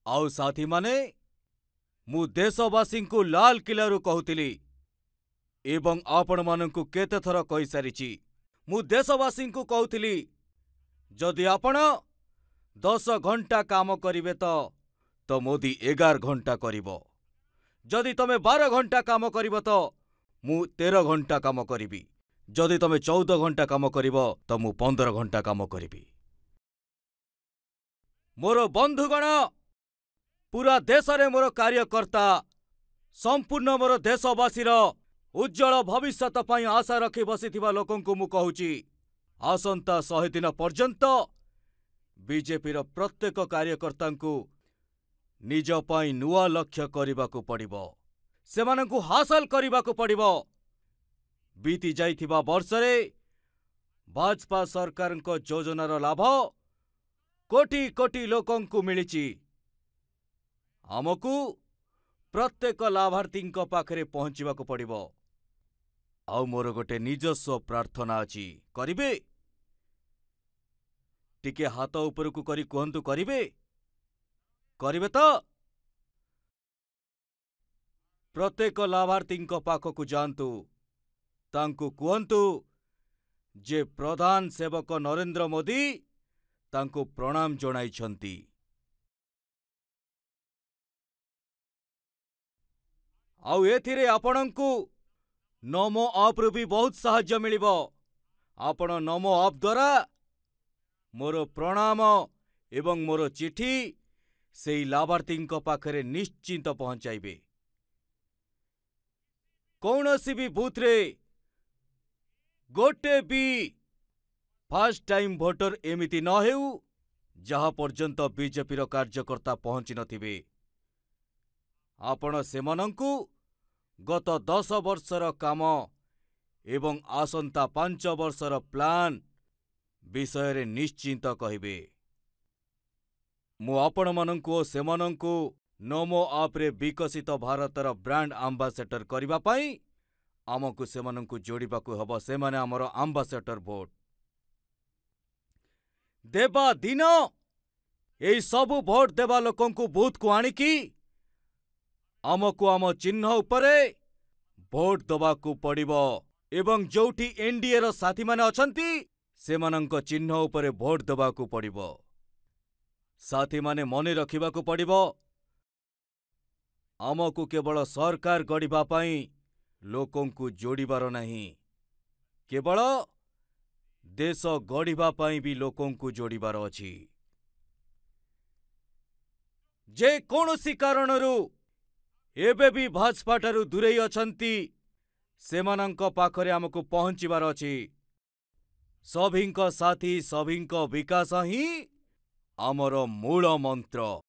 आउ साथी माने मु देशवासी को लाल किलारू कहूतिली एवं आपण मानंकु केते थर कहि सारिछि। मु देशवासी को कहूतिली जदि आपण 10 घंटा काम करिवे तो मोदी 11 घंटा करिवो। जदि तमे 12 घंटा काम करिवो तो मु 13 घंटा काम करिवि। जदि तमे 14 घंटा काम करिवो तो मु 15 घंटा काम करिवि। मोर बंधुगण, पूरा देश रे मोर कार्यकर्ता संपूर्ण मोर देशवासीर उज्जवल भविष्यत पई आशा रखी बसिथिबा लोकंकु मु कहूची, आसंता 100 दिन पर्यंत बीजेपीर प्रत्येक कार्यकर्तांकु निज पई नुआ लक्ष्य करिबाकु पड़िबो, सेमानंकु हासिल करिबाकु पड़िबो। बीती जाइथिबा वर्षरे भाजपा सरकारंको योजनार लाभ कोटी कोटी लोकंकु मिलिछि। आमकु प्रत्येक लाभार्थींको पाखरे पहुंचीबाकु पड़िबो। आउ मोर गोटे निजस्व प्रार्थना अछि, करिबे? टिके हाथ उपरकु करी कहंतु, करिबे? करिबे तो? प्रत्येक लाभार्थींको पाखकु जांतु, तांकु कहंतु जे प्रधान सेवक नरेंद्र मोदी तांकु प्रणाम जणाइछंती। आउ एथिरे आपणंकु नमो आप रु भी बहुत साहाय्य मिलिबो। आपण नमो आप द्वारा मोर प्रणाम एवं मोर चिठी सेई लाभार्थींको पाखरे निश्चिंत पहुंचाइबे। कौनसी भी बूथ रे गोटे भी फर्स्ट टाइम भोटर एमिति न हेउ जहा पर्यंत बीजेपीर कार्यकर्ता पहुंची नथिबे। आपण सेमनंकु गत 10 वर्षर काम एवं आसंता 5 वर्षर प्लान विषय रे निश्चिंत कहिबे। मु आपण मानंकु सेमनंकु नमो आप रे विकसित भारतर ब्रांड आंबासेडर करिबा पई आमकु सेमनंकु जोड़िबाकु हबो। सेमाने हमर आंबासेडर भोट देबा दिन एई सबु भोट देबा लोकंकु बूथ को आनिकी आमकु आम चिन्ह उपरे भोट दबाकु पड़िबो एवं जोठी एनडीए रो साथी माने अछंती सेमानंक चिन्ह उपरे भोट दबाकु पड़िबो। साथी माने मने रखिबाकु पड़िबो, आमकु केवल सरकार गढ़िबा पई लोकंकु जोड़िबार नहीं, केवल देश गढ़िबा पई भी लोकंकु जोड़िबार अछि। जे कोनोसी कारणरू एबे भी भाजपा ठारू दूरेई अछंती सेमानंक पाखरे आमकु पहुंचीबार अछि। सभिंक साथी सभिंक विकास ही आमर मूल मंत्र।